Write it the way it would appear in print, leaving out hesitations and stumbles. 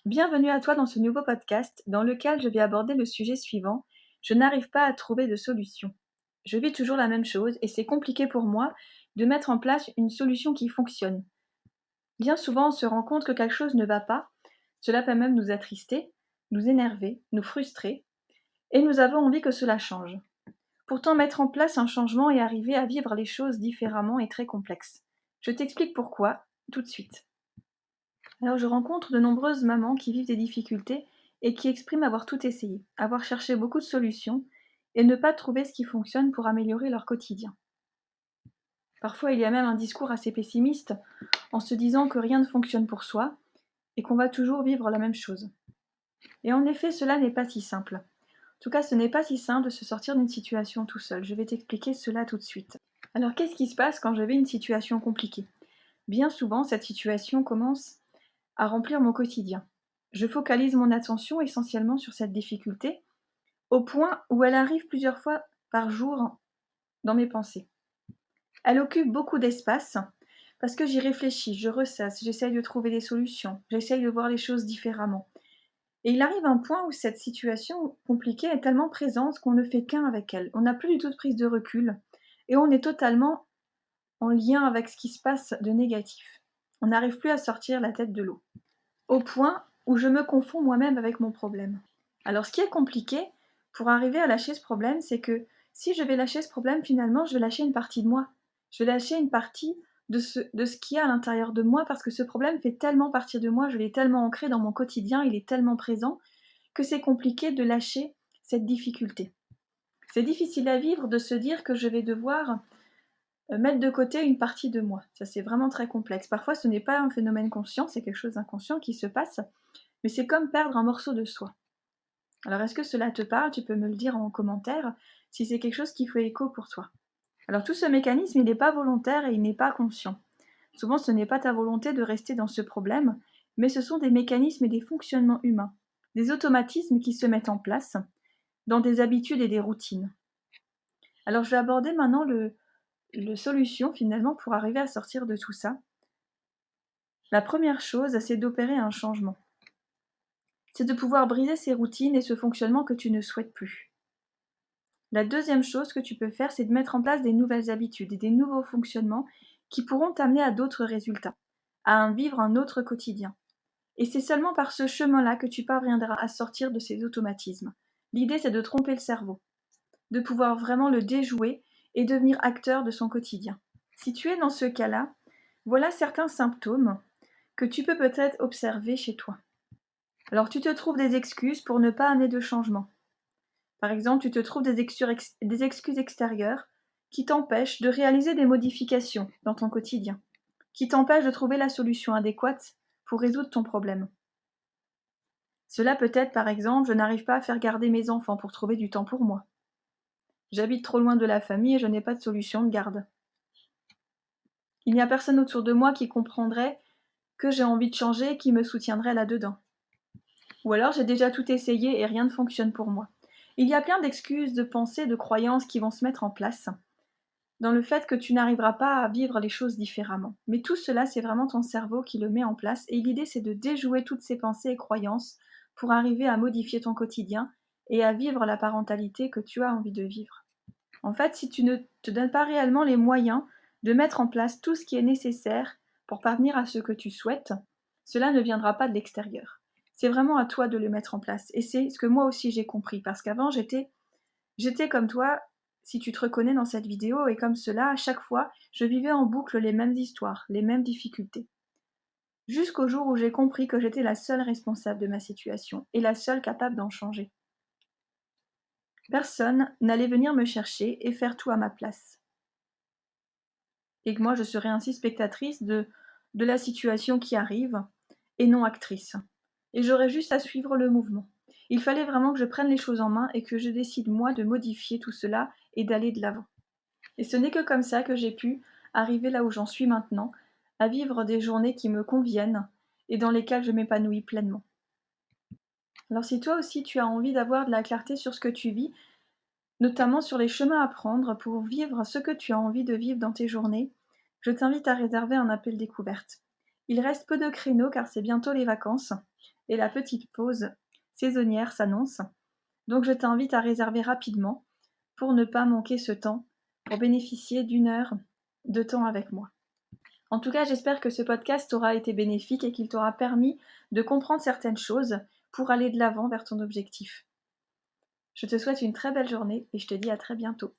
Bienvenue à toi dans ce nouveau podcast dans lequel je vais aborder le sujet suivant. Je n'arrive pas à trouver de solution. Je vis toujours la même chose et c'est compliqué pour moi de mettre en place une solution qui fonctionne. Bien souvent, on se rend compte que quelque chose ne va pas. Cela peut même nous attrister, nous énerver, nous frustrer et nous avons envie que cela change. Pourtant, mettre en place un changement et arriver à vivre les choses différemment est très complexe. Je t'explique pourquoi tout de suite. Alors je rencontre de nombreuses mamans qui vivent des difficultés et qui expriment avoir tout essayé, avoir cherché beaucoup de solutions et ne pas trouver ce qui fonctionne pour améliorer leur quotidien. Parfois il y a même un discours assez pessimiste en se disant que rien ne fonctionne pour soi et qu'on va toujours vivre la même chose. Et en effet cela n'est pas si simple. En tout cas ce n'est pas si simple de se sortir d'une situation tout seul. Je vais t'expliquer cela tout de suite. Alors qu'est-ce qui se passe quand je vis une situation compliquée? Bien souvent cette situation commence à remplir mon quotidien. Je focalise mon attention essentiellement sur cette difficulté, au point où elle arrive plusieurs fois par jour dans mes pensées. Elle occupe beaucoup d'espace parce que j'y réfléchis, je ressasse, j'essaye de trouver des solutions, j'essaye de voir les choses différemment. Et il arrive un point où cette situation compliquée est tellement présente qu'on ne fait qu'un avec elle. On n'a plus du tout de prise de recul et on est totalement en lien avec ce qui se passe de négatif. On n'arrive plus à sortir la tête de l'eau. Au point où je me confonds moi-même avec mon problème. Alors ce qui est compliqué pour arriver à lâcher ce problème, c'est que si je vais lâcher ce problème, finalement, je vais lâcher une partie de moi. Je vais lâcher une partie de ce qu'il y a à l'intérieur de moi parce que ce problème fait tellement partie de moi, je l'ai tellement ancré dans mon quotidien, il est tellement présent que c'est compliqué de lâcher cette difficulté. C'est difficile à vivre de se dire que je vais devoir mettre de côté une partie de moi. Ça, c'est vraiment très complexe. Parfois, ce n'est pas un phénomène conscient, c'est quelque chose d'inconscient qui se passe, mais c'est comme perdre un morceau de soi. Alors, est-ce que cela te parle? Tu peux me le dire en commentaire si c'est quelque chose qui fait écho pour toi. Alors, tout ce mécanisme, il n'est pas volontaire et il n'est pas conscient. Souvent, ce n'est pas ta volonté de rester dans ce problème, mais ce sont des mécanismes et des fonctionnements humains, des automatismes qui se mettent en place dans des habitudes et des routines. Alors, je vais aborder maintenant le solution finalement pour arriver à sortir de tout ça. La première chose, c'est d'opérer un changement. C'est de pouvoir briser ces routines et ce fonctionnement que tu ne souhaites plus. La deuxième chose que tu peux faire, c'est de mettre en place des nouvelles habitudes et des nouveaux fonctionnements qui pourront t'amener à d'autres résultats, à vivre un autre quotidien. Et c'est seulement par ce chemin-là que tu parviendras à sortir de ces automatismes. L'idée, c'est de tromper le cerveau, de pouvoir vraiment le déjouer et devenir acteur de son quotidien. Si tu es dans ce cas-là, voilà certains symptômes que tu peux peut-être observer chez toi. Alors tu te trouves des excuses pour ne pas amener de changement. Par exemple, tu te trouves des excuses extérieures qui t'empêchent de réaliser des modifications dans ton quotidien, qui t'empêchent de trouver la solution adéquate pour résoudre ton problème. Cela peut être par exemple, je n'arrive pas à faire garder mes enfants pour trouver du temps pour moi. J'habite trop loin de la famille et je n'ai pas de solution de garde. Il n'y a personne autour de moi qui comprendrait que j'ai envie de changer et qui me soutiendrait là-dedans. Ou alors j'ai déjà tout essayé et rien ne fonctionne pour moi. Il y a plein d'excuses, de pensées, de croyances qui vont se mettre en place dans le fait que tu n'arriveras pas à vivre les choses différemment. Mais tout cela, c'est vraiment ton cerveau qui le met en place et l'idée, c'est de déjouer toutes ces pensées et croyances pour arriver à modifier ton quotidien et à vivre la parentalité que tu as envie de vivre. En fait, si tu ne te donnes pas réellement les moyens de mettre en place tout ce qui est nécessaire pour parvenir à ce que tu souhaites, cela ne viendra pas de l'extérieur. C'est vraiment à toi de le mettre en place. Et c'est ce que moi aussi j'ai compris. Parce qu'avant, j'étais comme toi, si tu te reconnais dans cette vidéo, et comme cela, à chaque fois, je vivais en boucle les mêmes histoires, les mêmes difficultés. Jusqu'au jour où j'ai compris que j'étais la seule responsable de ma situation et la seule capable d'en changer. Personne n'allait venir me chercher et faire tout à ma place. Et que moi, je serais ainsi spectatrice de la situation qui arrive et non actrice. Et j'aurais juste à suivre le mouvement. Il fallait vraiment que je prenne les choses en main et que je décide moi de modifier tout cela et d'aller de l'avant. Et ce n'est que comme ça que j'ai pu arriver là où j'en suis maintenant, à vivre des journées qui me conviennent et dans lesquelles je m'épanouis pleinement. Alors si toi aussi tu as envie d'avoir de la clarté sur ce que tu vis, notamment sur les chemins à prendre pour vivre ce que tu as envie de vivre dans tes journées, je t'invite à réserver un appel découverte. Il reste peu de créneaux car c'est bientôt les vacances, et la petite pause saisonnière s'annonce. Donc je t'invite à réserver rapidement pour ne pas manquer ce temps, pour bénéficier d'une heure de temps avec moi. En tout cas, j'espère que ce podcast t'aura été bénéfique et qu'il t'aura permis de comprendre certaines choses pour aller de l'avant vers ton objectif. Je te souhaite une très belle journée et je te dis à très bientôt.